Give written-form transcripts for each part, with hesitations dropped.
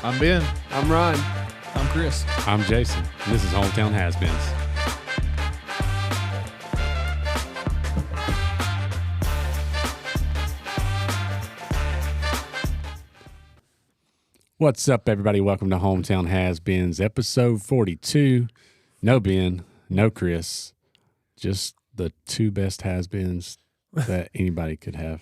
I'm Ben. I'm Ron. I'm Chris. I'm Jason, and this is Hometown Has-Beens. What's up, everybody? Welcome to Hometown Has-Beens, episode 42. No Ben, no Chris, just the two best has-beens that anybody could have.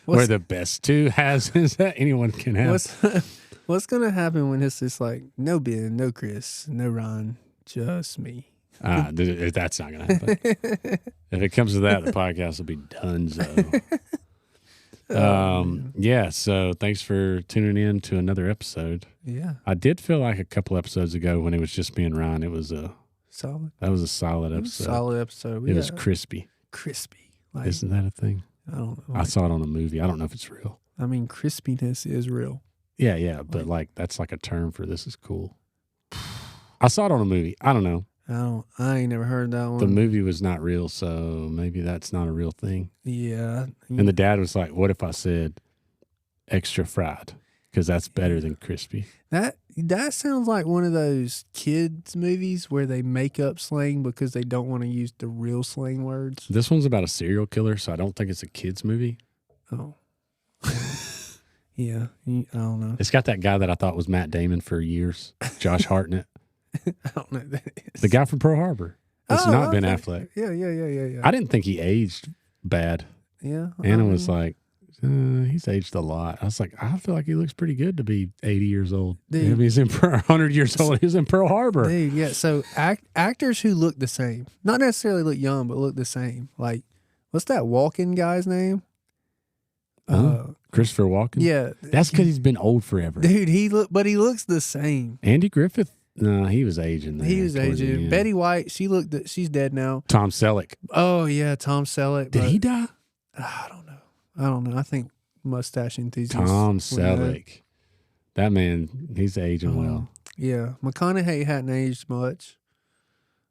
We're the best two has-beens that anyone can have. What's going to happen when it's just like, no Ben, no Chris, no Ron, just me? That's not going to happen. If it comes to that, the podcast will be donezo. Yeah, so thanks for tuning in to another episode. Yeah. I did feel like a couple episodes ago when it was just me and Ryan, it was a solid. That was a solid episode. Solid episode. It was crispy. Crispy. Like, isn't that a thing? I don't know. I saw it on a movie. I don't know if it's real. I mean, crispiness is real. Yeah, but like that's like a term for this is cool. I saw it on a movie. I don't know. I ain't never heard that one. The movie was not real, so maybe that's not a real thing. Yeah. And the dad was like, what if I said extra fried? Because that's better than crispy. That sounds like one of those kids' movies where they make up slang because they don't want to use the real slang words. This one's about a serial killer, so I don't think it's a kid's movie. Oh. Yeah. I don't know. It's got that guy that I thought was Matt Damon for years, Josh Hartnett. I don't know who that is. The guy from Pearl Harbor. It's not Ben Affleck. Yeah. I didn't think he aged bad. Yeah. Anna was like, he's aged a lot. I was like, I feel like he looks pretty good to be 80 years old. Dude. He's in 100 years old. He's in Pearl Harbor. Dude, yeah. So actors who look the same, not necessarily look young, but look the same. Like, what's that Walken guy's name? Christopher Walken? Yeah. That's because he's been old forever. Dude, he looks the same. Andy Griffith? No, he was aging there. He was aging. Betty White, she's dead now. Tom Selleck. Oh, yeah, Tom Selleck. Did he die? I don't know. I think mustache enthusiast. Tom Selleck. That man, he's aging well. Yeah. McConaughey hadn't aged much.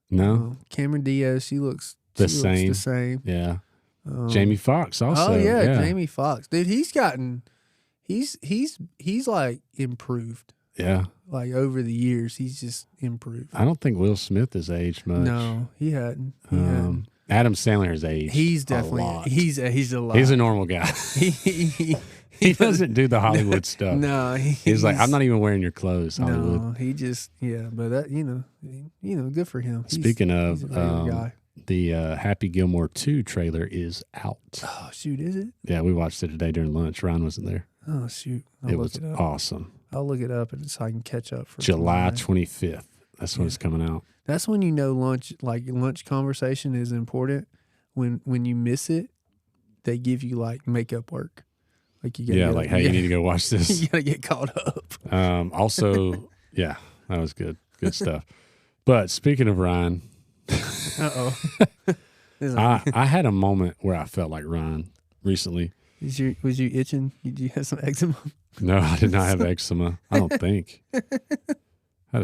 No? Cameron Diaz, she looks the same. Yeah. Jamie Foxx also. Oh, yeah, Jamie Foxx. Dude, he's like improved. Yeah. Like over the years, he's just improved. I don't think Will Smith has aged much. No, he hadn't. Adam Sandler has aged. He's definitely a lot. He's a lot. He's a normal guy. He doesn't do the Hollywood stuff. No, he's like, I'm not even wearing your clothes, Hollywood. No, he just but that good for him. Speaking he's a very guy. The Happy Gilmore 2 trailer is out. Oh shoot, is it? Yeah, we watched it today during lunch. Ryan wasn't there. Oh shoot, it was awesome. I'll look it up so I can catch up for July 25th. That's when it's coming out. That's when you know lunch conversation is important. When you miss it, they give you like makeup work. Like you gotta hey, you need to go watch this. You gotta get caught up. Also, yeah, that was good stuff. But speaking of Ryan, I had a moment where I felt like Ryan recently. Was you itching? Did you have some eczema? No, I did not have eczema. I don't think. I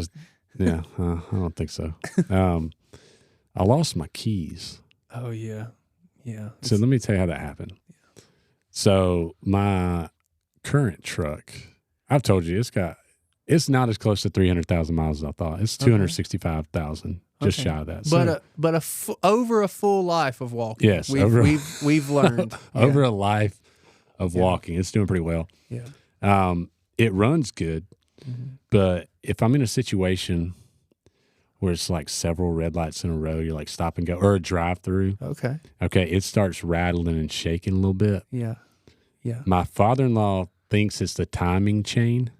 don't think so. I lost my keys. Oh yeah. So let me tell you how that happened. Yeah. So my current truck, I've told you it's not as close to 300,000 miles as I thought. It's 265,000, just shy of that. So, over a full life of walking. Yes, we've learned over a life of walking. It's doing pretty well. Yeah. It runs good, but if I'm in a situation where it's like several red lights in a row, you're like stop and go, or a drive through. Okay, it starts rattling and shaking a little bit. Yeah. My father-in-law thinks it's the timing chain,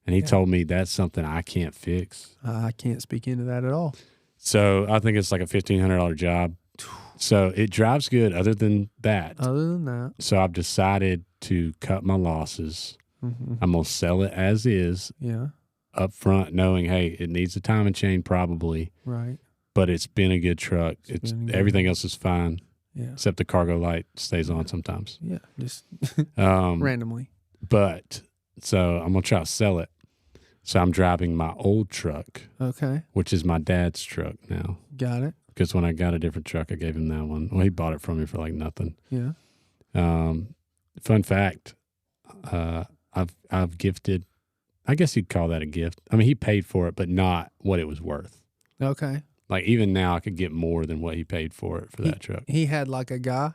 and he told me that's something I can't fix. I can't speak into that at all. So I think it's like a $1,500 job. So it drives good other than that. So I've decided to cut my losses. I'm going to sell it as is. Yeah. Up front, knowing, hey, it needs a timing chain probably. Right. But it's been a good truck. Everything else is fine. Yeah. Except the cargo light stays on sometimes. Yeah. Just randomly. But so I'm going to try to sell it. So I'm driving my old truck. Okay. Which is my dad's truck now. Got it. Because when I got a different truck, I gave him that one. Well, he bought it from me for like nothing. Yeah. Fun fact, I've gifted I guess you'd call that a gift. I mean, he paid for it, but not what it was worth. Okay. Like even now, I could get more than what he paid for it for that truck. He had like a guy.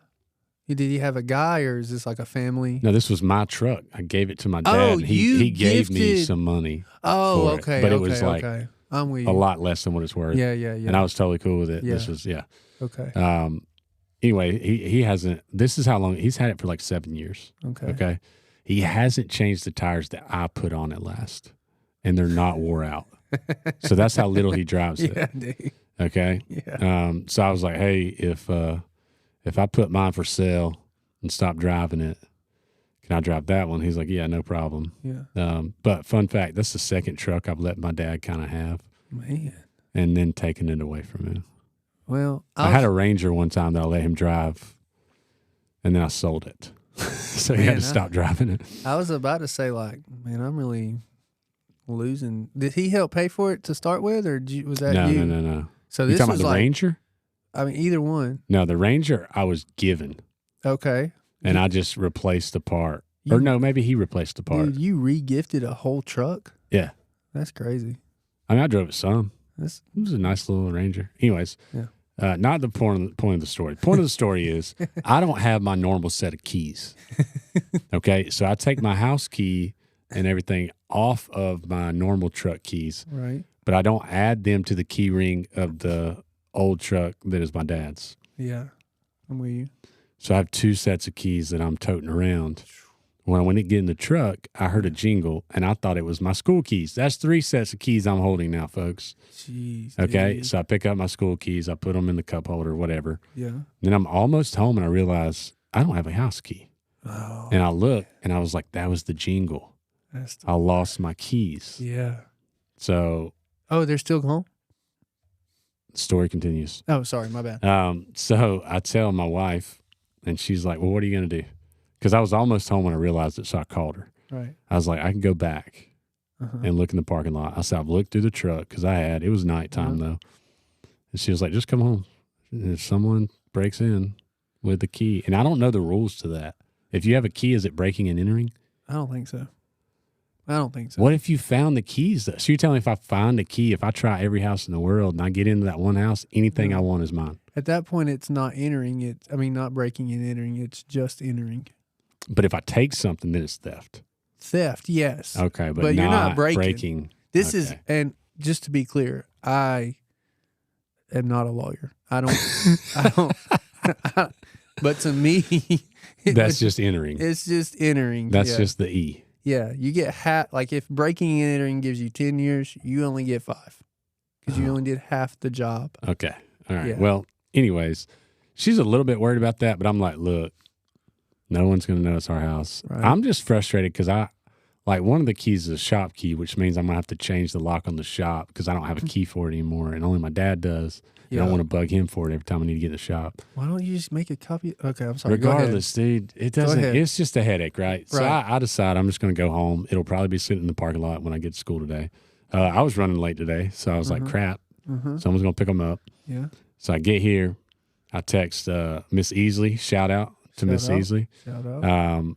Did he have a guy, or is this like a family? No, this was my truck. I gave it to my dad. Oh, and he gave me gifted- some money. Oh, for okay. But it okay, was like okay. I'm with you. a lot less than what it's worth. Yeah. And I was totally cool with it. Yeah. This was Okay. Anyway, he hasn't. This is how long he's had it for, like 7 years. Okay. Okay. He hasn't changed the tires that I put on it last, and they're not wore out. So that's how little he drives it. Yeah, dude. Okay. Yeah. So I was like, hey, if I put mine for sale and stop driving it, can I drive that one? He's like, yeah, no problem. Yeah. But fun fact, that's the second truck I've let my dad kind of have, Man. and then taken it away from him. Well, I had a Ranger one time that I let him drive, and then I sold it. So he had to stop driving it. I was about to say, like, man, I'm really losing. Did he help pay for it to start with, or was that you? No. So You this talking was about the like, Ranger? I mean, either one. No, the Ranger I was given, Okay. and I just replaced the part. You- Or no, maybe he replaced the part. Dude, you re-gifted a whole truck? Yeah. That's crazy. I mean, I drove it some. That's It was a nice little Ranger. Anyways, Yeah. Not the point of the story. The point of the story is I don't have my normal set of keys. Okay, so I take my house key and everything off of my normal truck keys, right. but I don't add them to the key ring of the old truck that is my dad's. Yeah. I'm with you. So I have 2 sets of keys that I'm toting around. When I went to get in the truck, I heard a jingle, and I thought it was my school keys. That's 3 sets of keys I'm holding now, folks. Jeez. Okay, dude. so I pick up my school keys, I put them in the cup holder, whatever. Yeah. Then I'm almost home, and I realize I don't have a house key. Oh. And I look, and I was like, that was the jingle. That's I lost my keys. yeah. So Oh, they're still gone? the story continues. Oh, sorry. My bad. So I tell my wife, and she's like, well, what are you going to do? Because I was almost home when I realized it, so I called her. Right. I was like, I can go back Uh-huh. and look in the parking lot. I said, I've looked through the truck because it was nighttime though. And she was like, just come home. And if someone breaks in with the key, and I don't know the rules to that. If you have a key, is it breaking and entering? I don't think so. What if you found the keys though? So you're telling me if I find the key, if I try every house in the world and I get into that one house, anything I want is mine? At that point, it's not entering. Not breaking and entering. It's just entering. But if I take something, then it's theft. Theft, yes. Okay, but But you're not breaking. breaking. This is, Okay. and just to be clear, I am not a lawyer. I don't, but to me, That's just entering. it's just entering. That's yeah. just the E. Yeah. You get like if breaking and entering gives you 10 years, you only get 5 because you only did half the job. Okay. All right. Yeah. Well, anyways, she's a little bit worried about that, but I'm like, look, no one's going to know it's our house. Right. I'm just frustrated because one of the keys is a shop key, which means I'm going to have to change the lock on the shop because I don't have a key for it anymore, and only my dad does. And I don't want to bug him for it every time I need to get in the shop. Why don't you just make a copy? Okay, I'm sorry. Go ahead. Regardless, dude, it doesn't. ahead. It's just a headache, right? So Right. I decide I'm just going to go home. It'll probably be sitting in the parking lot when I get to school today. I was running late today, so I was like, crap. Uh-huh. Someone's going to pick them up. Yeah. So I get here. I text Miss Easley. Shout out to Shout Miss out. Easley. Shout out.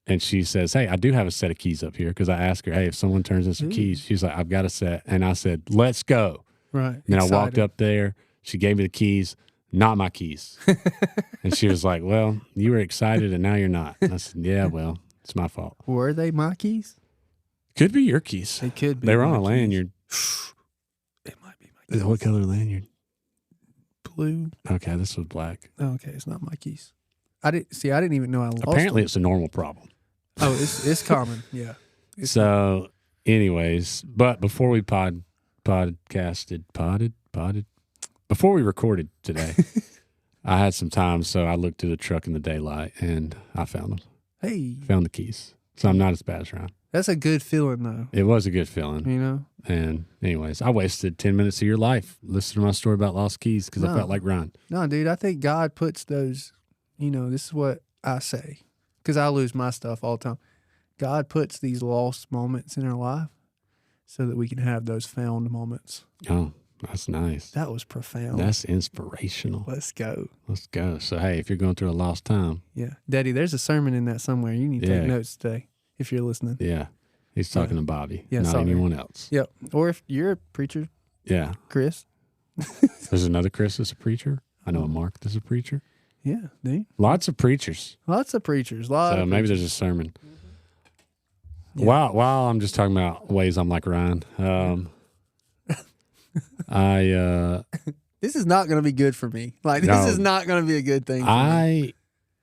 And she says, hey, I do have a set of keys up here because I asked her, hey, if someone turns in some Ooh. keys, she's like, I've got a set. And I said, let's go. Right. And then I walked Excited. up there. She gave me the keys, not my keys. And she was like, well, you were excited and now you're not. And I said, yeah, well, it's my fault. Were they my keys? Could be your keys. They could be. They were on my a keys. lanyard. It might be my keys. What color lanyard? Blue. Okay, this was black. Okay, it's not my keys. I didn't even know I lost Apparently them. it's a normal problem. Oh, it's common. Yeah. So, anyways, but before we before we recorded today, I had some time, so I looked through the truck in the daylight and I found them. Hey, Found the keys. So I'm not as bad as Ryan. that's a good feeling though. It was a good feeling. You know. And anyways, I wasted 10 minutes of your life listening to my story about lost keys because I No. felt like Ryan. No, dude, I think God puts those. This is what I say because I lose my stuff all the time. God puts these lost moments in our life so that we can have those found moments. Oh, that's nice. That was profound. That's inspirational. Let's go. Let's go. So, hey, if you're going through a lost time, Yeah. Daddy, there's a sermon in that somewhere. You need to Yeah. take notes today if you're listening. yeah. He's talking to Bobby, Yeah, not sorry. anyone else. Yep. Or if you're a preacher, Yeah. Chris. There's another Chris that's a preacher. I know a Mark that's a preacher. Yeah, dude. Lots of preachers. Lots of preachers. So maybe there's a sermon. Yeah. While I'm just talking about ways I'm like Ryan, This is not going to be good for me. Like, No. this is not going to be a good thing for me.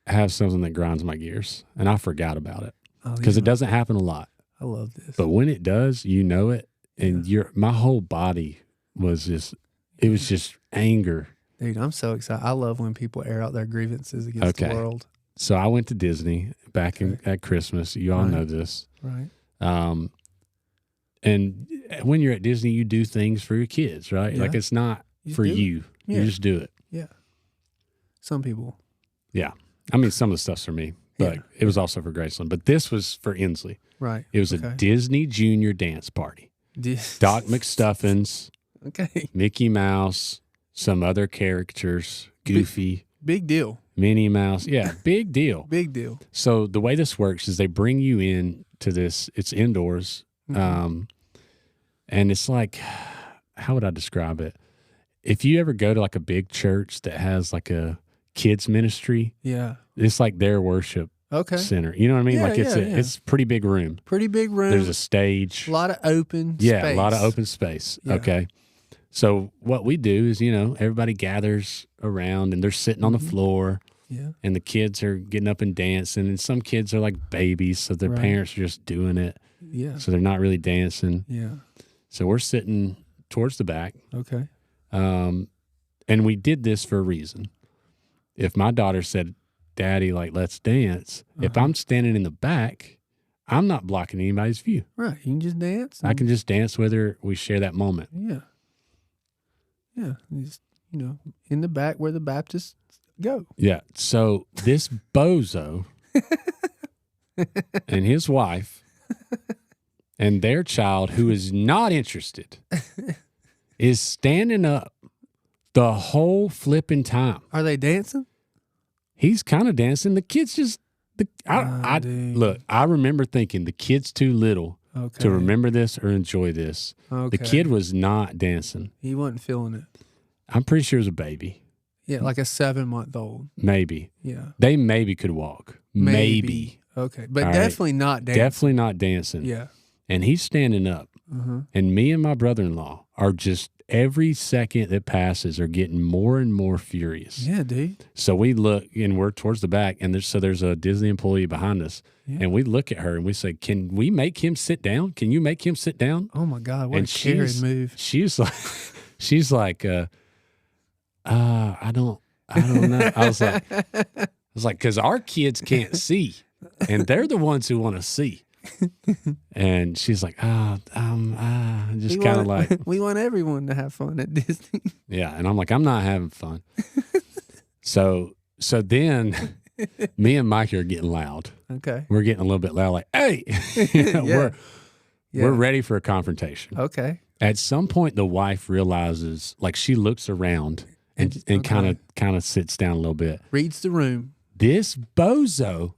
I have something that grinds my gears, and I forgot about it Oh, because yeah. it doesn't happen a lot. I love this. But when it does, you know it, and my whole body was just, it was just anger. Dude, I'm so excited. I love when people air out their grievances against the world. So I went to Disney back at Christmas. You all know this. Right. And when you're at Disney, you do things for your kids, right? Yeah. Like it's not for you. Yeah. You just do it. Yeah. Some people. Yeah. I mean, some of the stuff's for me, but it was also for Graceland. But this was for Inslee. Right. It was a Disney Junior dance party. Doc McStuffins, Mickey Mouse, some other characters, Goofy. Big deal. Minnie Mouse. Yeah, big deal. Big deal. So the way this works is they bring you in to this, it's indoors. Mm-hmm. And it's like, how would I describe it? If you ever go to like a big church that has like a kids ministry, it's like their worship center. You know what I mean? Yeah, like it's a pretty big room. Pretty big room. There's a stage. A lot of open space. Yeah, a lot of open space. Yeah. Okay. So what we do is, everybody gathers around and they're sitting on the floor. Yeah. And the kids are getting up and dancing. And some kids are like babies, so their parents are just doing it. Yeah. So they're not really dancing. Yeah. So we're sitting towards the back. Okay. And we did this for a reason. If my daughter said, Daddy, like, let's dance, if I'm standing in the back, I'm not blocking anybody's view. Right. You can just dance. I can just dance with her. We share that moment. Yeah. Yeah. Just, in the back where the Baptists go. Yeah. So this bozo and his wife and their child, who is not interested, is standing up the whole flipping time. Are they dancing? He's kind of dancing. The kid's just, look, I remember thinking the kid's too little to remember this or enjoy this. Okay. The kid was not dancing. He wasn't feeling it. I'm pretty sure it was a baby. Yeah, like a 7-month-old. Maybe. Yeah. They maybe could walk. Maybe. Okay. But All definitely not dancing. Definitely not dancing. Yeah. And he's standing up. And me and my brother-in-law are just, every second that passes, are getting more and more furious. Yeah, dude. So we look, and we're towards the back, and there's a Disney employee behind us. Yeah. And we look at her and we say, "Can we make him sit down? Can you make him sit down?" Oh my God, what a Karen move. She's like, I don't know. I was like, because our kids can't see, and they're the ones who want to see. And she's like, just kind of like, we want everyone to have fun at Disney. Yeah. And I'm like, I'm not having fun. So then me and Mike are getting loud. Okay. We're getting a little bit loud, like, hey, we're ready for a confrontation. Okay. At some point, the wife realizes, like, she looks around and kind of sits down a little bit. Reads the room. This bozo,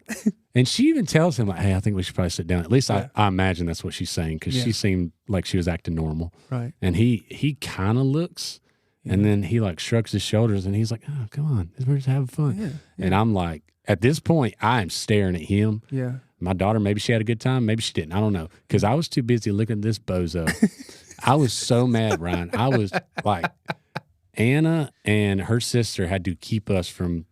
and she even tells him, like, hey, I think we should probably sit down. At least I imagine that's what she's saying, because she seemed like she was acting normal. Right. And he kind of looks, and then he like shrugs his shoulders, and he's like, oh, come on, we're just having fun. Yeah. And I'm like, at this point, I am staring at him. Yeah. My daughter, maybe she had a good time, maybe she didn't. I don't know, because I was too busy looking at this bozo. I was so mad, Ryan. I was like, Anna and her sister had to keep us from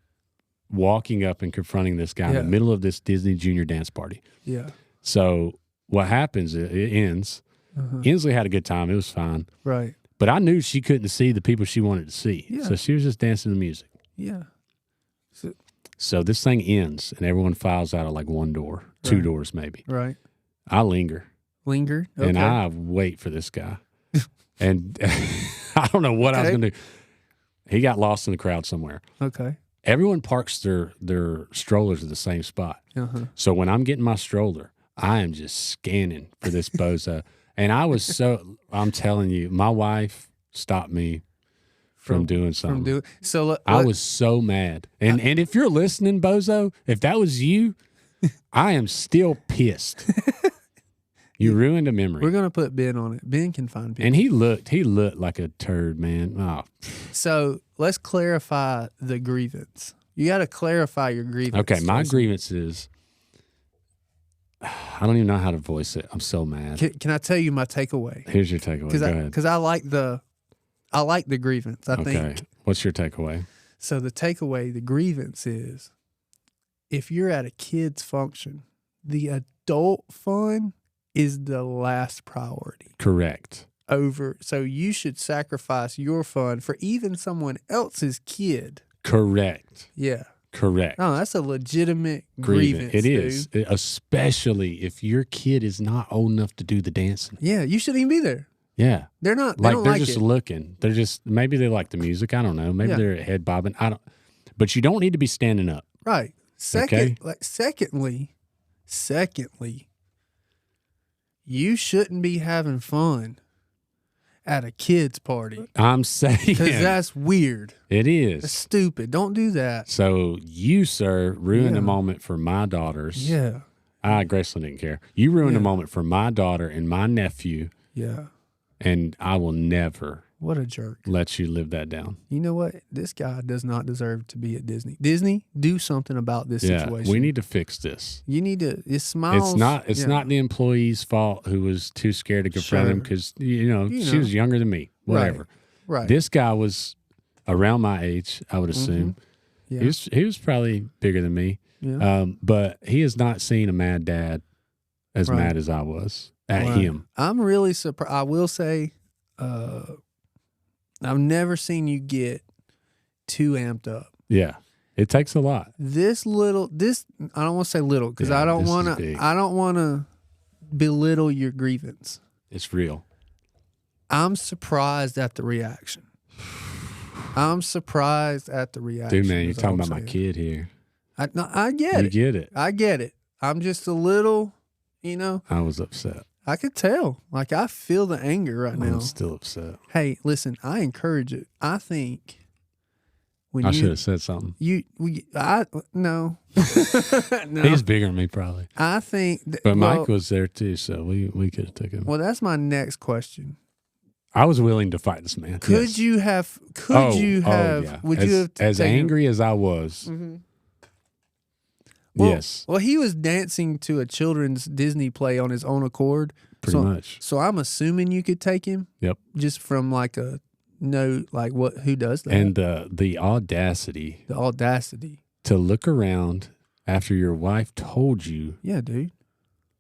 walking up and confronting this guy in the middle of this Disney Junior dance party. Yeah. So what happens, it ends. Inslee had a good time. It was fine. Right. But I knew she couldn't see the people she wanted to see. Yeah. So she was just dancing to the music. Yeah. So this thing ends, and everyone files out of like one door, two doors maybe. Right. I linger. Okay. And I wait for this guy. And I don't know what I was going to do. He got lost in the crowd somewhere. Okay. Everyone parks their strollers at the same spot. So when I'm getting my stroller, I am just scanning for this bozo. And I'm telling you, my wife stopped me from doing something. I was so mad. And if you're listening, bozo, if that was you, I am still pissed. You ruined a memory. We're gonna put Ben on it. Ben can find people. And he looked like a turd, man. Oh. So let's clarify the grievance. You got to clarify your grievance. Okay, my Jason. grievance is I don't even know how to voice it. I'm so mad. Can I tell you my takeaway? Here's your takeaway. Go ahead. Because I like the grievance. I think. What's your takeaway? So the takeaway, the grievance is, if you're at a kid's function, the adult fun is the last priority. Correct. So you should sacrifice your fun for even someone else's kid. Correct. Yeah. Correct. No, that's a legitimate grievance. It is, especially if your kid is not old enough to do the dancing. Yeah, you shouldn't even be there. Yeah, they're not. They're just looking. They're just maybe they like the music. I don't know. Maybe they're head bobbing. I don't. But you don't need to be standing up. Right. Secondly, you shouldn't be having fun at a kid's party. I'm saying. Because that's weird. It is. That's stupid. Don't do that. So you, sir, ruined the moment for my daughters. Yeah. Graceland didn't care. You ruined a moment for my daughter and my nephew. Yeah. And I will never. What a jerk. Let you live that down. You know what? This guy does not deserve to be at Disney. Disney, do something about this situation. We need to fix this. You need to. It smiles. It's not the employee's fault who was too scared to confront him because she was younger than me. Whatever. Right. This guy was around my age, I would assume. Mm-hmm. Yeah. He was probably bigger than me. Yeah. But he has not seen a mad dad as mad as I was at him. I'm really surprised. I will say, I've never seen you get too amped up. Yeah. It takes a lot. I don't want to say little because I don't want to belittle your grievance. It's real. I'm surprised at the reaction. Dude, man, you're talking about my kid here. I get it. You get it. I get it. I'm just a little, I was upset. I could tell. Like, I feel the anger right now. I'm still upset. Hey, listen, I encourage it. I think when I should have said something. No. He's bigger than me, probably. I think. But Mike was there too, so we could have taken him. Well, that's my next question. I was willing to fight this man. Would you have? Would you have? As angry as I was. Mm-hmm. Yes. Well, he was dancing to a children's Disney play on his own accord. Pretty much. So I'm assuming you could take him. Yep. Just from like a note, like who does that? And the audacity. The audacity. To look around after your wife told you. Yeah, dude.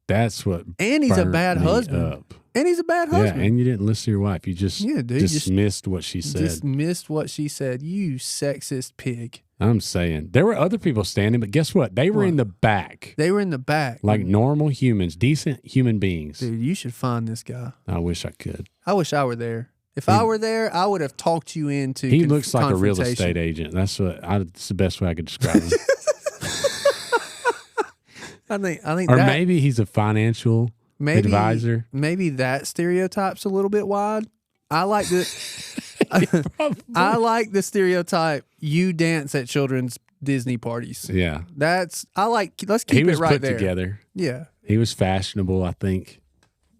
That's what. And he's a bad husband. Up. And he's a bad husband. Yeah, and you didn't listen to your wife. You just dismissed what she said. Dismissed what she said. You sexist pig. I'm saying. There were other people standing, but guess what? They were in the back. They were in the back. Like normal humans, decent human beings. Dude, you should find this guy. I wish I could. I wish I were there. If I were there, I would have talked you into He looks like a real estate agent. That's the best way I could describe him. I think or maybe he's a financial advisor. Maybe that stereotype's a little bit wide. I like the stereotype. You dance at children's Disney parties. Yeah, let's keep it right there. He was put together. Yeah, he was fashionable, I think.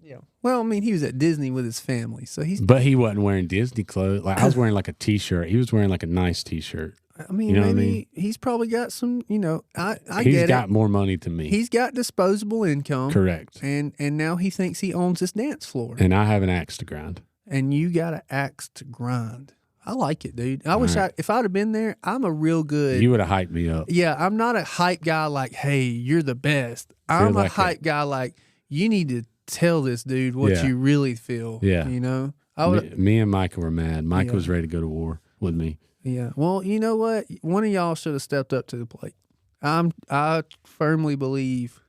Yeah. Well, I mean, he was at Disney with his family, so But he wasn't wearing Disney clothes. Like I was wearing like a T-shirt. He was wearing like a nice T-shirt. I mean, maybe he's probably got some. He's got more money than me. He's got disposable income. Correct. And now he thinks he owns this dance floor. And I have an axe to grind. And you got an axe to grind. I like it, dude. I wish if I'd have been there, I'm a real good. You would have hyped me up. Yeah, I'm not a hype guy like, hey, you're the best. I'm a hype guy like, you need to tell this dude what you really feel. Yeah. Me and Micah were mad. Micah was ready to go to war with me. Yeah. Well, you know what? One of y'all should have stepped up to the plate. I firmly believe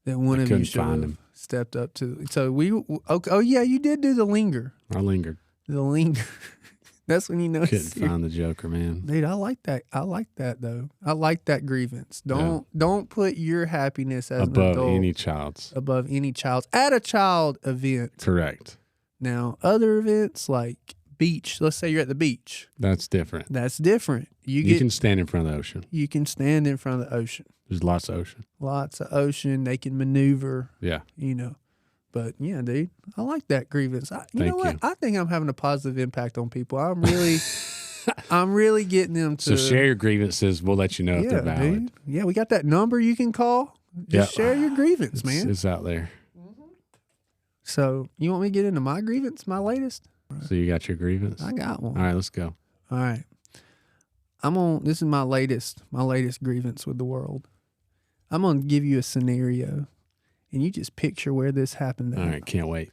that one of you should have stepped up to. So oh yeah, you did do the linger. I lingered. The linger. That's when you know. Couldn't find the Joker, man. Dude, I like that. I like that though. I like that grievance. Don't put your happiness as above an adult any child's. Above any child's at a child event. Correct. Now, other events like beach. Let's say you're at the beach. That's different. That's different. You can stand in front of the ocean. You can stand in front of the ocean. There's lots of ocean. Lots of ocean. They can maneuver. Yeah. But yeah, dude, I like that grievance. You Thank know what? you. I think I'm having a positive impact on people. I'm really getting them to. So share your grievances. We'll let you know if they're valid. Dude. Yeah, we got that number you can call. Just share your grievance, man. It's out there. So you want me to get into my grievance, my latest? So you got your grievance? I got one. All right, let's go. All right. This is my latest grievance with the world. I'm going to give you a scenario, and you just picture where this happened. All right, can't wait.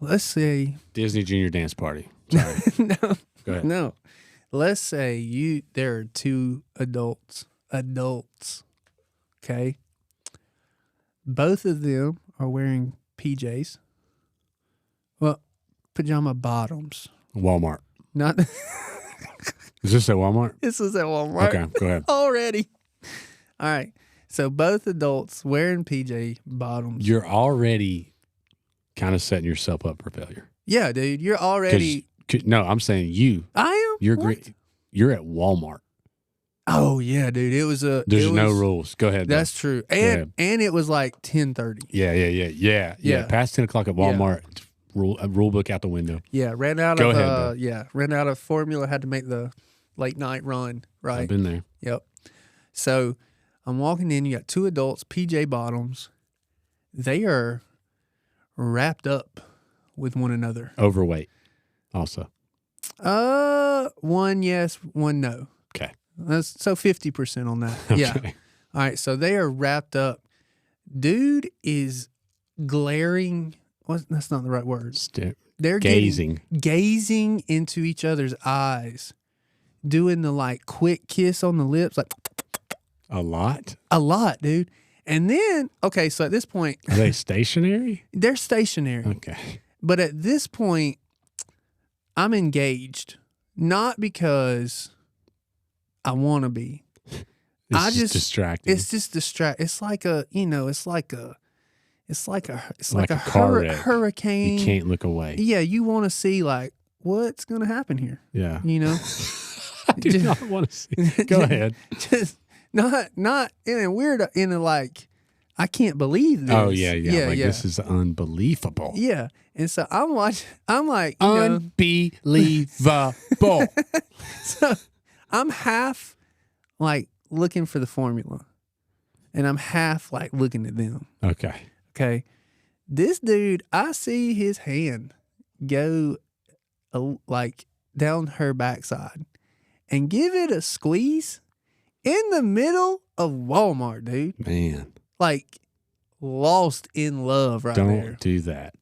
Let's say Disney Junior Dance Party. Sorry. no, Go ahead. no. Let's say there are two adults, okay? Both of them are wearing PJs. Well, pajama bottoms. Walmart. Not Is this at Walmart? This was at Walmart. Okay, go ahead. Already. All right. So both adults wearing PJ bottoms. You're already kind of setting yourself up for failure. Yeah, dude. You're already. No, I'm saying you. I am. You're What? great. You're at Walmart. Oh yeah, dude. It was There's no rules. Go ahead. That's true. And it was like 10:30. Yeah. Past 10 o'clock at Walmart. Rule book out the window. Yeah. Ran out Go of ahead, ran out of formula. Had to make the late night run. Right. I've been there. Yep. So I'm walking in. You got two adults, PJ bottoms. They are wrapped up with one another. Overweight. Also. One yes, one no. Okay. So 50% on that. Okay. Yeah. All right. So they are wrapped up. Dude is glaring. That's not the right word. They're gazing gazing into each other's eyes, doing the like quick kiss on the lips, like a lot, dude. And then, okay, so at this point, are they stationary? They're stationary. Okay. But at this point, I'm engaged, not because I want to be. It's just distracting. It's just It's like a car wreck. hurricane. You can't look away. Yeah, you want to see like what's going to happen here. Yeah. You know? I do not want to see. Go ahead. Just not in a like, I can't believe this. Oh, yeah. This is unbelievable. Yeah. And so I'm watching, I'm like, unbelievable. So I'm half like looking for the formula, and I'm half like looking at them. Okay. This dude, I see his hand go like down her backside and give it a squeeze in the middle of Walmart, dude. Man. Like lost in love there. Don't do that.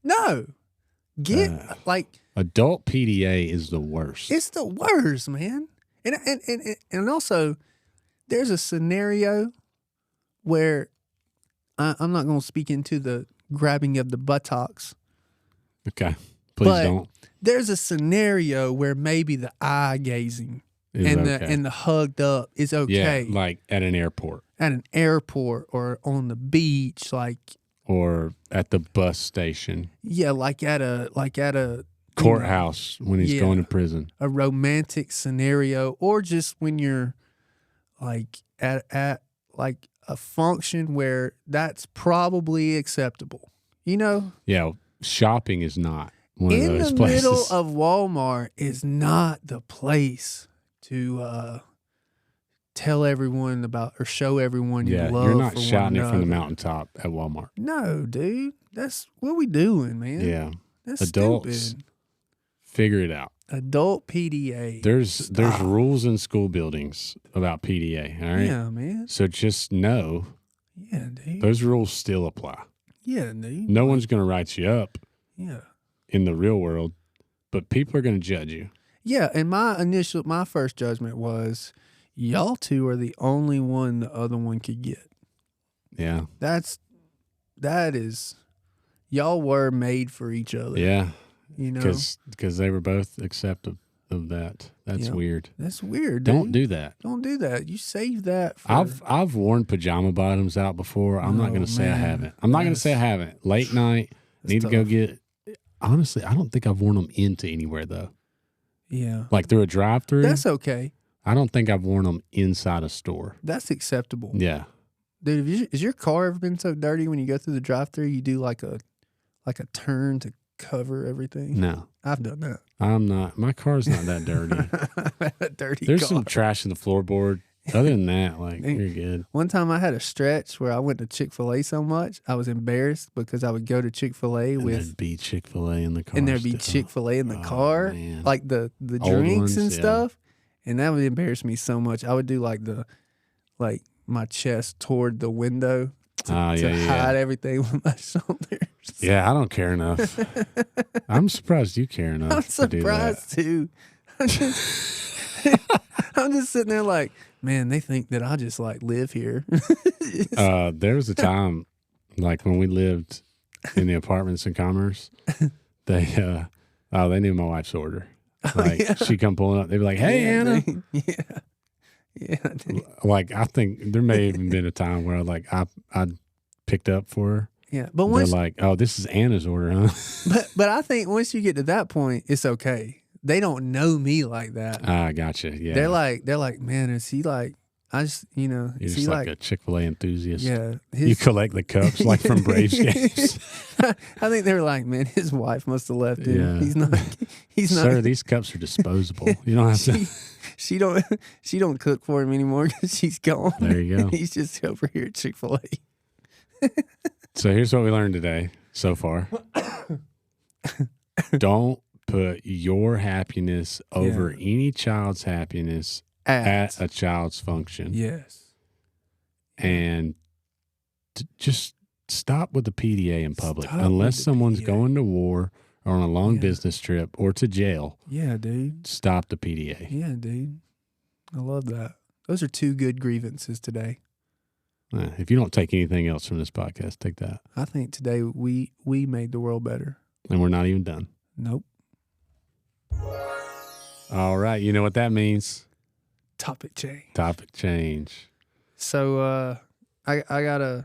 No. Like adult PDA is the worst. It's the worst, man. And also there's a scenario where I'm not going to speak into the grabbing of the buttocks. Okay. Please don't. There's a scenario where maybe the eye gazing and the hugged up is okay. Yeah, like at an airport. At an airport or on the beach, like, or at the bus station. Yeah, like at a courthouse when he's going to prison. A romantic scenario, or just when you're like at like a function where that's probably acceptable. You know? Yeah, shopping is not one of those places. In the middle of Walmart is not the place to tell everyone about or show everyone your love. You're not for shouting one it from the another. mountaintop at Walmart. No, dude. That's what we doing, man. Yeah. That's adults, stupid. Figure it out. Adult PDA. There's rules in school buildings about PDA, all right? Yeah, man. So just know those rules still apply. Yeah, dude. No one's going to write you up in the real world, but people are going to judge you. Yeah, and my first judgment was y'all two are the only one the other one could get. Yeah. That is, y'all were made for each other. Yeah. You know? Because they were both accepting of that. That's weird. That's weird, dude. Don't do that. Don't do that. You save that for... I've worn pajama bottoms out before. I'm not going to say I haven't. I'm not going to say I haven't. Late night, need to go get... Honestly, I don't think I've worn them into anywhere, though. Yeah. Like through a drive-thru. That's okay. I don't think I've worn them inside a store. That's acceptable. Yeah. Dude, has your car ever been so dirty when you go through the drive-thru, you do like a turn to cover everything? No. I've done that. I'm not. My car's not that dirty. A dirty There's car. some trash in the floorboard. Other than that, like, you're good. One time I had a stretch where I went to Chick-fil-A so much, I was embarrassed because I would go to Chick-fil-A And with... there'd be Chick-fil-A in the car. And there'd be still. Chick-fil-A in the Oh, car, man. like the Old drinks ones, and yeah. stuff. And that would embarrass me so much. I would do like my chest toward the window to hide everything with my shoulders. Yeah, I don't care enough. I'm surprised you care enough. I'm surprised too. I'm just sitting there like, man, they think that I just like live here. There was a time, like when we lived in the apartments in Commerce, they knew my wife's order. Like she'd come pulling up, they'd be like, "Hey, Anna." Yeah. Like I think there may have even been a time where I picked up for her. Yeah, but They're once like, "Oh, this is Anna's order, huh?" but I think once you get to that point, it's okay. They don't know me like that. Ah, gotcha. Yeah, They're like, man, is he like? I just, you're is just he like a Chick-fil-A enthusiast. Yeah, You collect the cups like from Braves games. I think they were like, man, his wife must have left him. Yeah. He's not. Sir, these cups are disposable. You don't have to. She don't cook for him anymore because she's gone. There you go. He's just over here at Chick-fil-A. So here's what we learned today so far. Don't put your happiness over any child's happiness at a child's function. Yes. And just stop with the PDA in public. Unless someone's going to war or on a long business trip or to jail. Yeah, dude. Stop the PDA. Yeah, dude. I love that. Those are 2 good grievances today. If you don't take anything else from this podcast, take that. I think today we made the world better. And we're not even done. Nope. All right. You know what that means? Topic change. Topic change. So I got a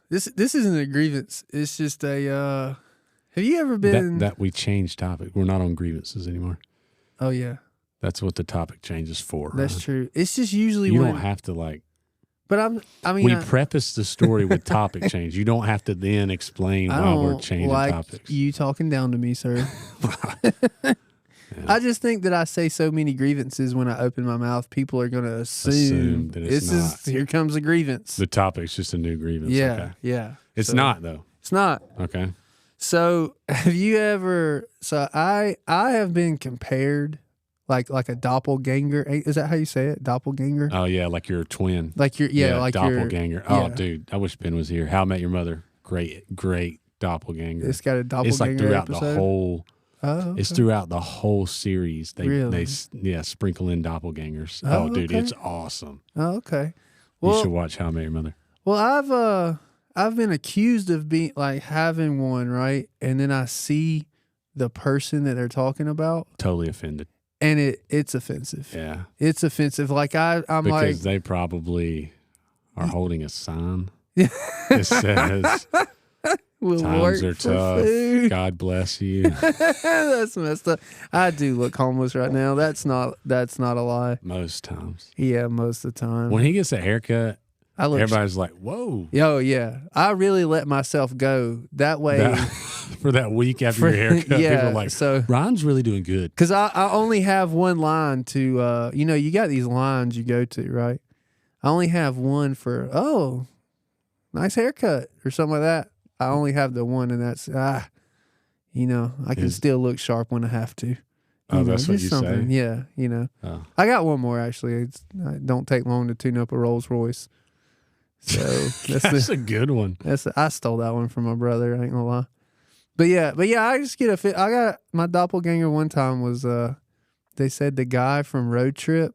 this isn't a grievance. It's just a have you ever been that we changed topic. We're not on grievances anymore. Oh yeah. That's what the topic change is for. That's true. It's just usually you don't have to But we preface the story with topic change. You don't have to then explain why we're changing topics. You talking down to me, sir. Yeah. I just think that I say so many grievances when I open my mouth, people are going to assume that it's not. Here comes a grievance. The topic's just a new grievance. Yeah, okay. yeah. It's not though. It's not. Okay. So have you ever? So I have been compared like a doppelganger. Is that how you say it? Doppelganger. Oh yeah, like you're a twin. Like you're like doppelganger. Oh dude, I wish Ben was here. How I Met Your Mother. Great doppelganger. It's got a doppelganger. It's like throughout episode? the whole. Oh, okay. It's throughout the whole series. They sprinkle in doppelgangers. Oh, dude, it's awesome. Oh, okay. Well, you should watch How I Met Your Mother. Well, I've been accused of being like having one, right? And then I see the person that they're talking about. Totally offended. And it's offensive. Yeah. It's offensive. Like I'm because they probably are holding a sign that says times are tough. Food. God bless you. That's messed up. I do look homeless right now. That's not a lie. Most times. Yeah, most of the time. When he gets a haircut, everybody's like, whoa. Oh, yeah. I really let myself go. That way. For that week after your haircut, people are like, so Ryan's really doing good. Because I only have one line to, you got these lines you go to, right? I only have one for, oh, nice haircut or something like that. I only have the one, and that's, I can still look sharp when I have to. That's what you say? Yeah, Oh. I got one more, actually. It don't take long to tune up a Rolls Royce. So that's a good one. I stole that one from my brother, I ain't gonna lie. But yeah, I just get I got my doppelganger one time was, they said the guy from Road Trip.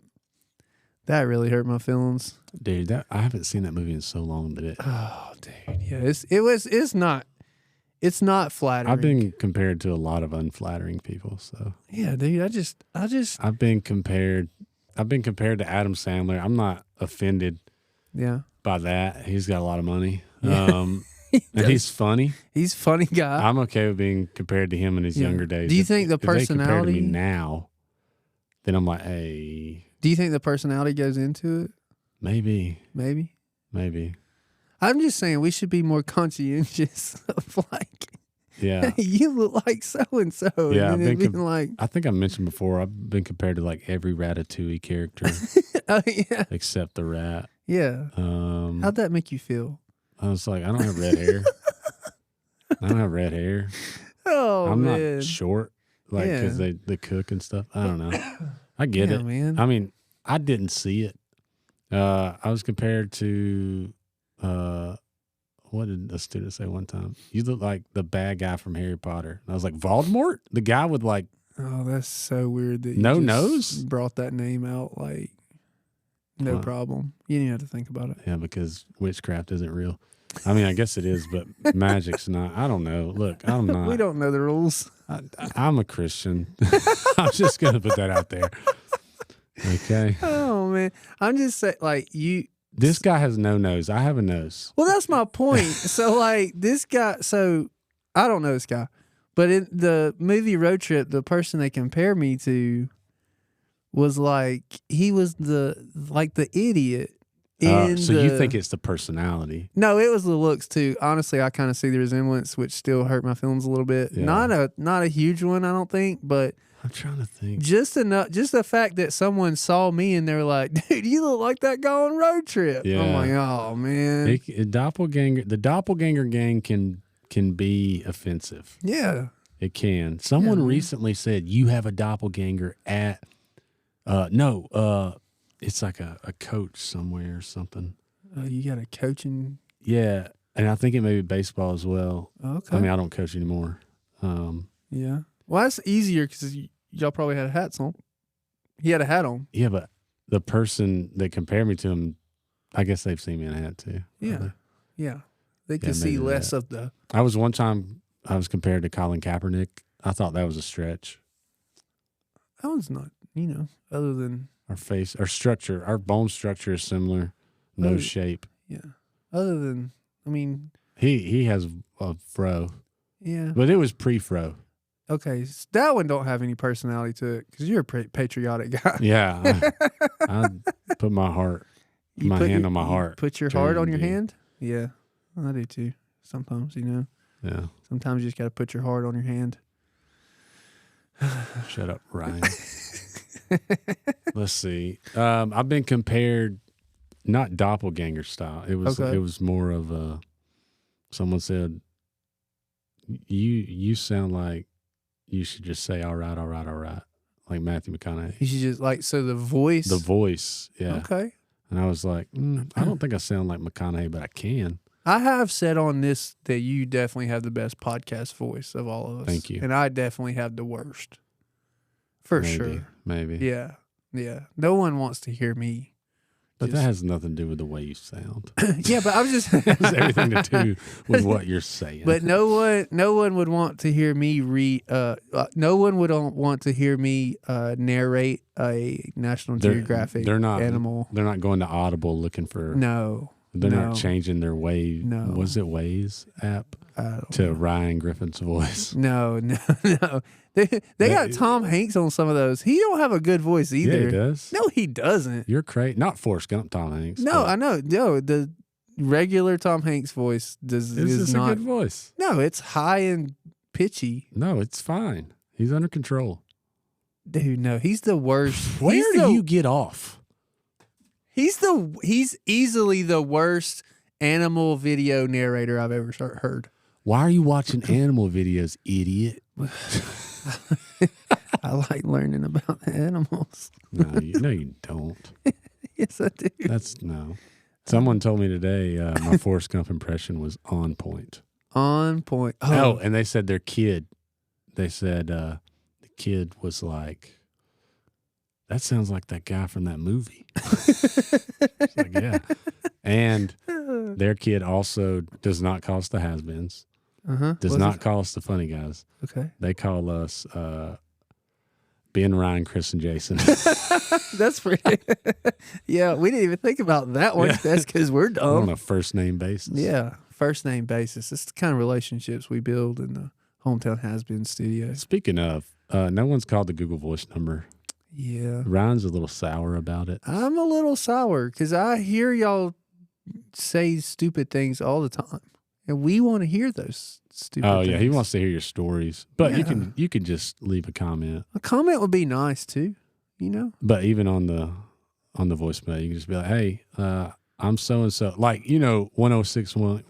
That really hurt my feelings. Dude, I haven't seen that movie in so long that it. Oh, dude, yeah, it's not flattering. I've been compared to a lot of unflattering people, so yeah, dude. I've been compared to Adam Sandler. I'm not offended. Yeah. By that, he's got a lot of money. And he's funny. He's a funny guy. I'm okay with being compared to him in his younger days. Do you think the personality? If they compare to me now, then I'm like, hey. Do you think the personality goes into it? Maybe. Maybe. I'm just saying we should be more conscientious of like, Yeah. you look like so and so. Yeah, and then being like, I think I mentioned before, I've been compared to like every Ratatouille character oh yeah, except the rat. yeah. How'd that make you feel? I was like, I don't have red hair. I don't have red hair. Oh, I'm man. not short, like, because Yeah. they cook and stuff. I don't know. I get Yeah, it. man. I mean, I didn't see it. I was compared to, what did a student say one time? You look like the bad guy from Harry Potter. And I was like, Voldemort? The guy with like, Oh, that's so weird that you no just nose? brought that name out. Like, no What? problem. You didn't have to think about it. yeah, because witchcraft isn't real. I mean, I guess it is, but magic's not. I don't know. Look, I'm not. We don't know the rules. I'm a Christian. I'm just going to put that out there. Okay. Oh man, I'm just saying, like you. This guy has no nose. I have a nose. Well, that's my point. So, like this guy. So, I don't know this guy, but in the movie Road Trip, the person they compare me to was like he was the idiot. So you think it's the personality? No, it was the looks too. Honestly, I kind of see the resemblance, which still hurt my feelings a little bit. Yeah. Not a huge one, I don't think, but I'm trying to think. just enough. Just the fact that someone saw me and they were like, "Dude, you look like that guy on Road Trip." Yeah. I'm like, "Oh man, The doppelganger gang can be offensive. yeah." It can. Someone man. recently said you have a doppelganger at it's like a coach somewhere or something. You got a coaching. Yeah, and I think it may be baseball as well. Okay. I mean, I don't coach anymore. Yeah. Well, that's easier because y'all probably had hats on. He had a hat on. Yeah, but the person that compared me to him, I guess they've seen me in a hat too. Yeah. Probably. Yeah. They could see maybe less that. of the. I was compared to Colin Kaepernick. I thought that was a stretch. That one's not, other than. Our face, our structure, our bone structure is similar. No Oh. shape. Yeah. Other than, I mean, He has a fro, yeah. but it was pre-fro. Okay. That one don't have any personality to it because you're a patriotic guy. Yeah, I put my heart, You my put hand your- on my you heart. Put your Sure heart you on your do. hand? Yeah. I do too. Sometimes, Yeah, Sometimes you just got to put your heart on your hand. shut up, Ryan. Let's see. I've been compared, not doppelganger style. It was Okay. it was more of a. Someone said, "You sound like you should just say all right, like Matthew McConaughey." You should just so the voice. The voice, yeah. Okay. And I was like, I don't think I sound like McConaughey, but I can. I have said on this that you definitely have the best podcast voice of all of us. Thank you. And I definitely have the worst. For sure. Maybe. Yeah. Yeah. No one wants to hear me. But that has nothing to do with the way you sound. Yeah, but I was just It has everything to do with what you're saying. But no one would want to hear me no one would want to hear me narrate a National Geographic animal. They're not going to Audible looking for. No. They're no. not changing their way. No. Was it Waze app to Ryan Griffin's voice? No. They got Tom Hanks on some of those. He don't have a good voice either. Yeah, he does. No, he doesn't. You're crazy. Not Forrest Gump, Tom Hanks. No, I know. No, the regular Tom Hanks voice is It's not a good voice. No, it's high and pitchy. No, it's fine. He's under control. Dude, no, he's the worst. Where do you get off? He's easily the worst animal video narrator I've ever heard. Why are you watching animal videos, idiot? I like learning about the animals. No, you don't. Yes, I do. That's no. Someone told me today my Forrest Gump impression was on point. On point. Oh, and they said their kid. They said the kid was like, "That sounds like that guy from that movie." It's like, yeah. And their kid also does not call us the has-beens. Does not call us the funny guys. Okay. They call us Ben, Ryan, Chris, and Jason. That's pretty. Yeah, we didn't even think about that one. Yeah. That's because we're dumb. On a first name basis. Yeah, first name basis. It's the kind of relationships we build in the Hometown Has-Been studios. Speaking of, no one's called the Google Voice number. Yeah. Ryan's a little sour about it. I'm a little sour because I hear y'all say stupid things all the time, and we want to hear those stupid. Oh things. yeah, he wants to hear your stories, but Yeah. you can just leave a comment. A comment would be nice too, you know. But even on the voicemail, you can just be like, "Hey, I'm so and so." Like 106.1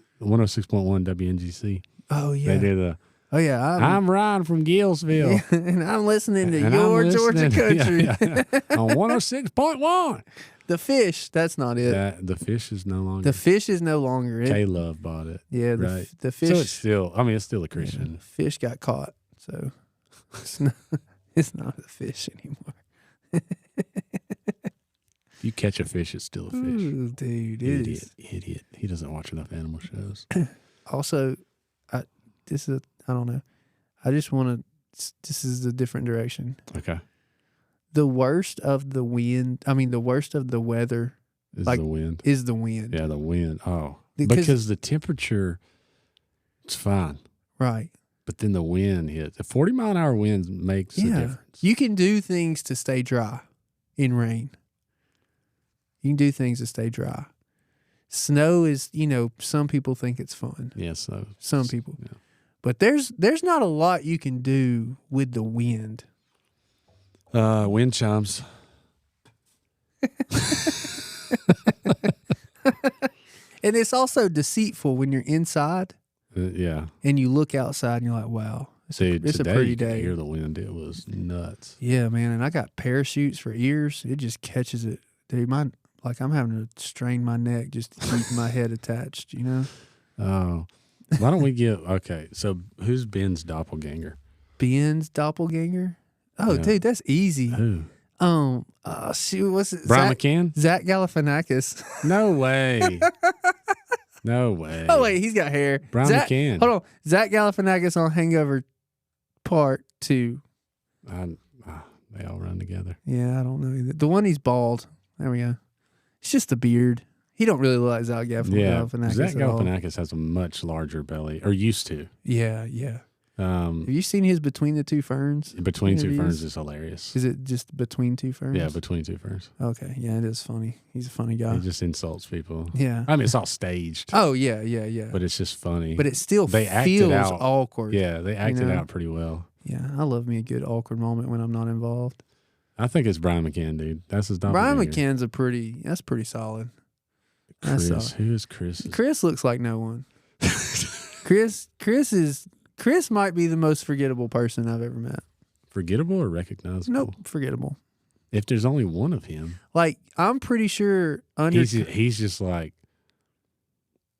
WNGC. Oh yeah. They did the. Oh yeah. I'm Ryan from Gillsville, and I'm listening to and your I'm Georgia listening- country. yeah, on 106.1. The fish. That's not it. The fish is no longer. The fish is no longer it. K Love bought it. Yeah. right. The fish. So it's still. I mean, it's still a yeah, Christian. the fish got caught, so it's not a fish anymore. If you catch a fish, it's still a fish. Ooh, dude, it is. Idiot. He doesn't watch enough animal shows. Also, I don't know. I just want to. This is a different direction. Okay. The worst of the wind. I mean, the worst of the weather Is Like- the wind. is the wind. Yeah, the wind. Oh. Because- Because the temperature, it's fine. Right. But then the wind hits. A 40-mile-an-hour wind makes a Yeah. difference. You can do things to stay dry in rain. You can do things to stay dry. Snow is, some people think it's fun. Yeah, so. Some people. Yeah. But there's not a lot you can do with the wind. Wind chimes. And it's also deceitful when you're inside Yeah. and you look outside and you're like, wow, Dude, it's a today pretty you could day. hear the wind. It was nuts. Yeah, man. And I got parachutes for ears. It just catches it. Dude, I'm having to strain my neck just to keep my head attached, Oh. Why don't we okay, so who's Ben's doppelganger? Ben's doppelganger? Oh, Yeah. dude, that's easy. Who? Shoot, what's it? Brian McCann? Zach Galifianakis. No way. No way. Oh, wait, he's got hair. Brian Zach, McCann. Hold on. Zach Galifianakis on Hangover Part 2. They all run together. Yeah, I don't know either. The one he's bald. There we go. It's just the beard. He don't really look like Zach Galifianakis Zach at all. Galifianakis has a much larger belly, or used to. Yeah. Have you seen his Between the Two Ferns? Between Two interviews? Ferns is hilarious. Is it just Between Two Ferns? Yeah, Between Two Ferns. Okay. Yeah, it is funny. He's a funny guy. He just insults people. Yeah. I mean, it's all staged, Oh, yeah. but it's just funny. But it still They acted feels out. awkward. Yeah, they acted know? out pretty well. Yeah, I love me a good awkward moment when I'm not involved. I think it's Brian McCann, dude. That's his Brian doppelganger. McCann's that's pretty solid. That's Chris. solid. Who is Chris? Chris looks like no one. Chris might be the most forgettable person I've ever met. Forgettable or recognizable? Nope, forgettable. If there's only one of him, Like, I'm pretty sure he's just like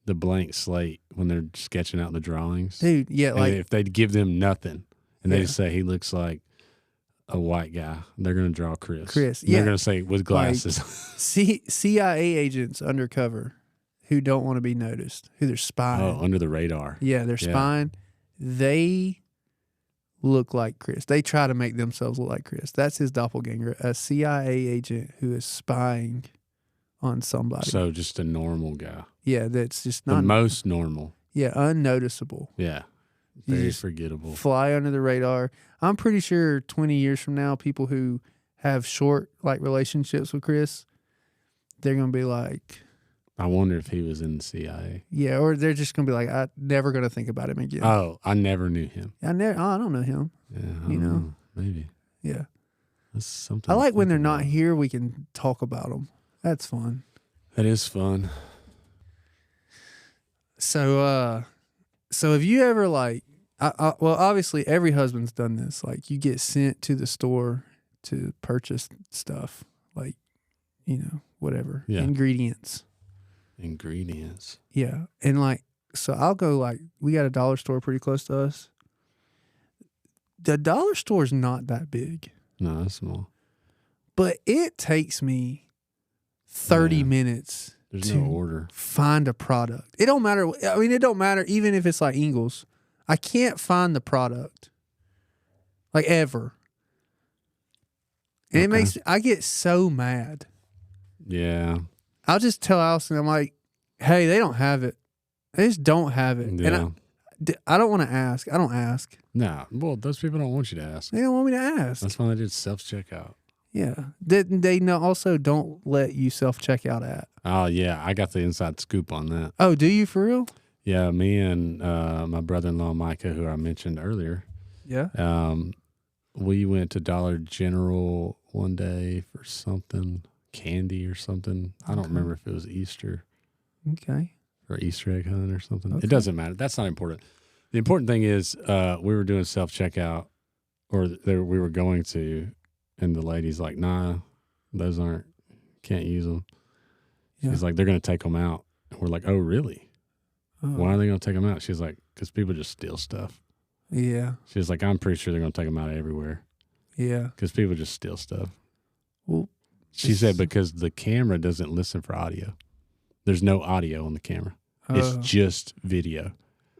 the blank slate when they're sketching out the drawings. dude, yeah, And like if they'd give them nothing and they Yeah. just say he looks like a white guy, they're going to draw Chris. Chris, And They're yeah. going to say with glasses. CIA agents undercover who don't want to be noticed, who they're spying. Oh, under the radar. Yeah, they're Yeah. spying. They look like Chris. They try to make themselves look like Chris. That's his doppelganger, a CIA agent who is spying on somebody. So just a normal guy. Yeah, that's just The not most normal. unnoticeable. Yeah. You Very just forgettable. Fly under the radar. I'm pretty sure 20 years from now, people who have short relationships with Chris, they're gonna be like, I wonder if he was in the CIA. yeah, or they're just gonna be like, I'm never gonna think about him again. Oh, I never knew him. I don't know him. Yeah, I You don't know. know. Maybe. Yeah, That's something. I to like when think they're not about. here. We can talk about them. That's fun. That is fun. So have you ever well, obviously every husband's done this. Like, you get sent to the store to purchase stuff, whatever Yeah. ingredients. Ingredients. Yeah, and so I'll go we got a dollar store pretty close to us. The dollar store's not that big, No, that's small. but it takes me 30 Yeah. minutes There's to no order. find a product. It don't matter. I mean, it don't matter even if it's like Ingles. I can't find the product, ever. And Okay. I get so mad. Yeah. I'll just tell Allison, I'm like, hey, they don't have it. They just don't have it. Yeah. And I don't want to ask. I don't ask. No. Well, those people don't want you to ask. They don't want me to ask. That's why they did self checkout. Yeah. They also don't let you self-checkout at. Oh, yeah. I got the inside scoop on that. Oh, do you for real? Yeah, me and my brother-in-law, Micah, who I mentioned earlier, Yeah. we went to Dollar General one day for something, candy or something. I don't remember if it was Easter. Okay. Or Easter egg hunt or something. Okay. It doesn't matter. That's not important. The important thing is we were doing self-checkout, or we were going to, and the lady's like, nah, those can't use them. Yeah. She's like, they're going to take them out. And we're like, oh, really? Oh. Why are they going to take them out? She's like, because people just steal stuff. Yeah. She's like, I'm pretty sure they're going to take them out everywhere. Yeah. Because people just steal stuff. Well, she said because the camera doesn't listen for audio. There's no audio on the camera. It's just video.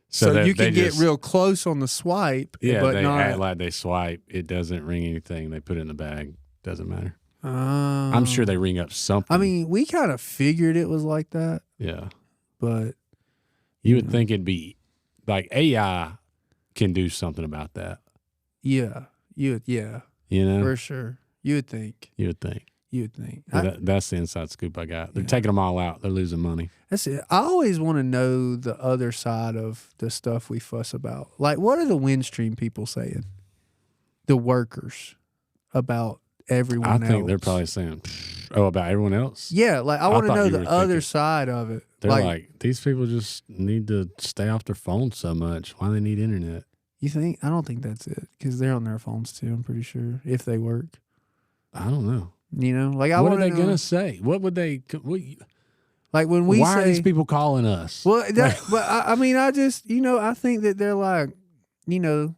So you can get real close on the swipe. Yeah, but they not act like they swipe. It doesn't ring anything. They put it in the bag. Doesn't matter. I'm sure they ring up something. I mean, we kind of figured it was like that. Yeah. But you would think it'd be like AI can do something about that. Yeah. You know? For sure. You would think. You would think. That's the inside scoop I got. They're taking them all out. They're losing money. That's it. I always want to know the other side of the stuff we fuss about. Like, what are the Windstream people saying? The workers about everyone else. I think they're probably saying, about everyone else? Yeah, like I want to know the other side of it. They're like, these people just need to stay off their phones so much. Why do they need internet? You think? I don't think that's it, because they're on their phones too, I'm pretty sure, if they work. I don't know. You know, like what are they gonna say? What would they? Like when we why say, are these people calling us? Well, but I mean, I just I think that they're like, they're.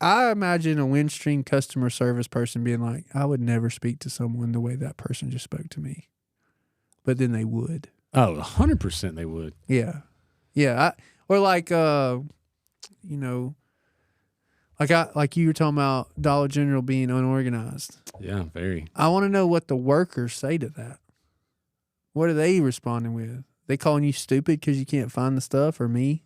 I imagine a Windstream customer service person being like, I would never speak to someone the way that person just spoke to me, but then they would. Oh, 100% they would. Yeah, yeah. Or like, like you were talking about Dollar General being unorganized. Yeah, very. I want to know what the workers say to that. What are they responding with? They calling you stupid because you can't find the stuff, or me?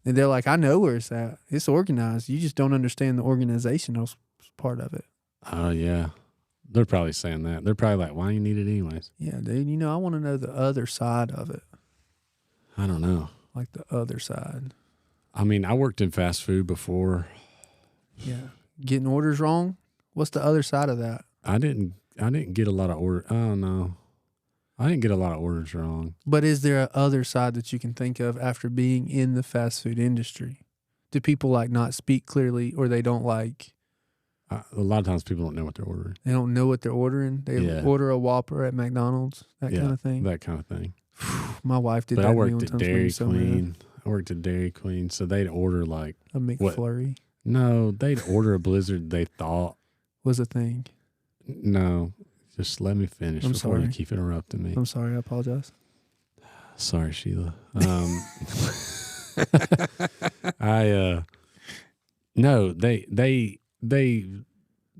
And they're like, I know where it's at. It's organized. You just don't understand the organizational part of it. Oh, yeah. They're probably saying that. They're probably like, why do you need it anyways? Yeah, dude. I want to know the other side of it. I don't know. Like the other side. I mean, I worked in fast food before. Yeah. Getting orders wrong? What's the other side of that? I didn't get a lot of orders. Oh, no. I didn't get a lot of orders wrong. But is there a other side that you can think of after being in the fast food industry? Do people like not speak clearly, or they don't like? A lot of times people don't know what they're ordering. They don't know what they're ordering. They order a Whopper at McDonald's, that kind of thing. That kind of thing. My wife did that. I worked at Dairy Queen. So they'd order like a McFlurry. No, they'd order a Blizzard they thought was a thing. No, just let me finish before you keep interrupting me. I'm sorry. I apologize. Sorry, Sheila. No, they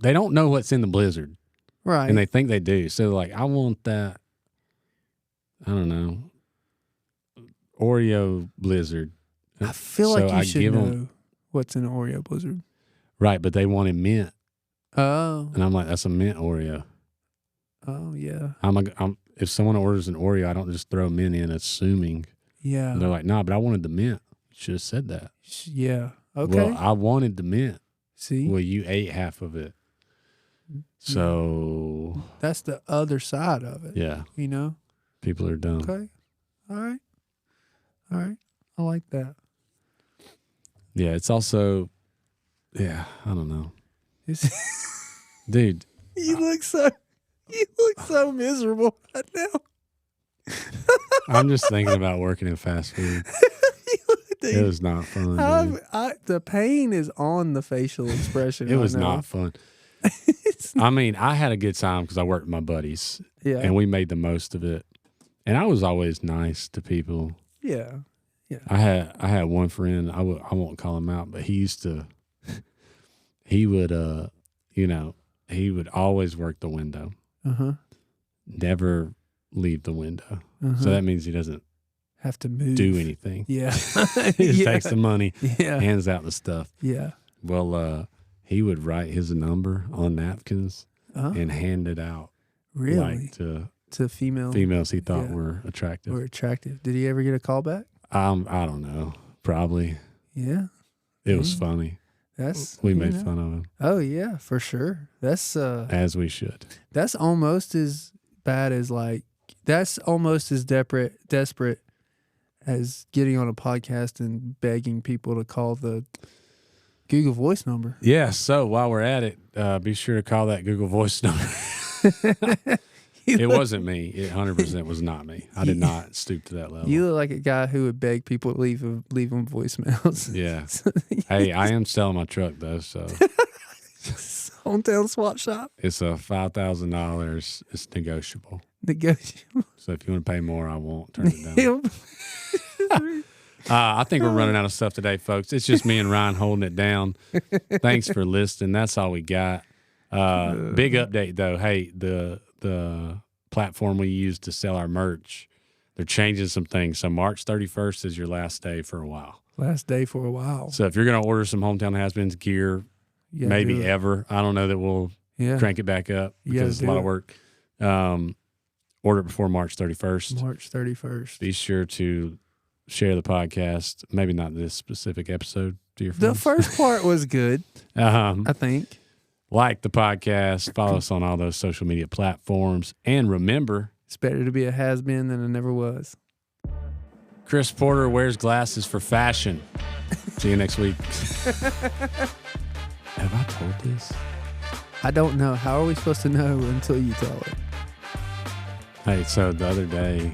don't know what's in the Blizzard, right? And they think they do. So like, I want that. I don't know, Oreo Blizzard. I feel like you should know what's in an Oreo Blizzard, right? But they wanted mint. Oh, and I'm like, that's a mint Oreo. Oh yeah. If someone orders an Oreo, I don't just throw mint in, assuming. Yeah. And they're like, nah, but I wanted the mint. You should have said that. Yeah. Okay. Well, I wanted the mint. See? Well, you ate half of it. So. That's the other side of it. Yeah. People are dumb. Okay. All right. I like that. Yeah. It's also, I don't know. Dude. You look so miserable right now. I'm just thinking about working in fast food. It was not fun. The pain is on the facial expression. It was not fun. I mean, I had a good time because I worked with my buddies. Yeah. And we made the most of it. And I was always nice to people. Yeah. Yeah. I had one friend, I won't call him out, but he would he would always work the window. Uh-huh. Never leave the window. Uh-huh. So that means he doesn't have to do anything. Yeah. He just takes the money, hands out the stuff. Yeah. Well, he would write his number on napkins and hand it out. Really? Like to females he thought were attractive. Did he ever get a call back? I don't know. Probably. Yeah. It was funny. We made fun of him. Oh yeah, for sure. That's as we should. That's almost as bad as that's almost as desperate as getting on a podcast and begging people to call the Google Voice number. Yeah, so while we're at it, be sure to call that Google Voice number. It wasn't me. It 100% was not me. I did not stoop to that level. You look like a guy who would beg people to leave them voicemails. Yeah. Hey, I am selling my truck, though, so. Hometown swap shop. It's a $5,000. It's negotiable. Negotiable. So if you want to pay more, I won't turn it down. I think we're running out of stuff today, folks. It's just me and Ryan holding it down. Thanks for listening. That's all we got. Big update, though. Hey, the platform we use to sell our merch, they're changing some things. So March 31st is your last day for a while. Last day for a while. So if you're going to order some Hometown Has-Beens gear, maybe ever, I don't know that we'll crank it back up because it's a lot of work. Order it before March 31st. March 31st. Be sure to share the podcast, maybe not this specific episode, to your friends. The first part was good, I think. Like the podcast, follow us on all those social media platforms, and remember, it's better to be a has-been than a never was. Chris Porter wears glasses for fashion. See you next week. Have I told this? I don't know. How are we supposed to know until you tell it? Hey, so the other day,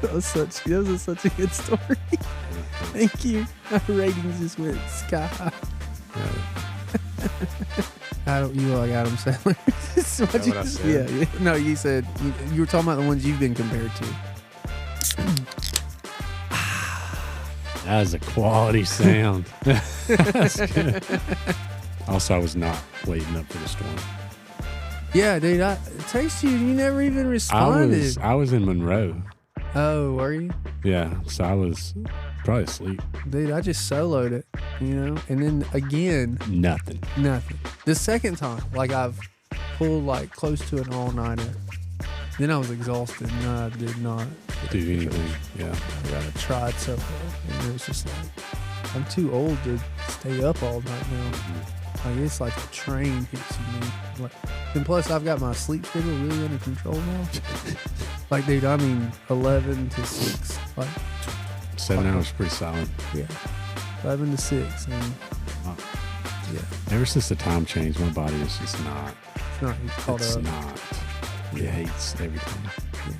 that was such a good story. Thank you. Our ratings just went sky high. You look like Adam Sandler. Is that what I said? Yeah. No, you said you were talking about the ones you've been compared to. That was a quality sound. That's good. Also, I was not waiting up for the storm. Yeah, dude. I texted you and you never even responded. I was in Monroe. Oh, were you? Yeah, so I was probably asleep. Dude, I just soloed it, and then again, Nothing. The second time, I've pulled close to an all-nighter. Then I was exhausted, and I did not do anything. Yeah, I tried so hard, and it was just I'm too old to stay up all night now. It's like a train hits me. And plus, I've got my sleep schedule really under control now. Dude, 11 to 6. 7 hours, pretty solid. Yeah, 11 to 6. And, yeah. Ever since the time change, my body is just not. It's not caught up. It's not. It hates everything. Yeah.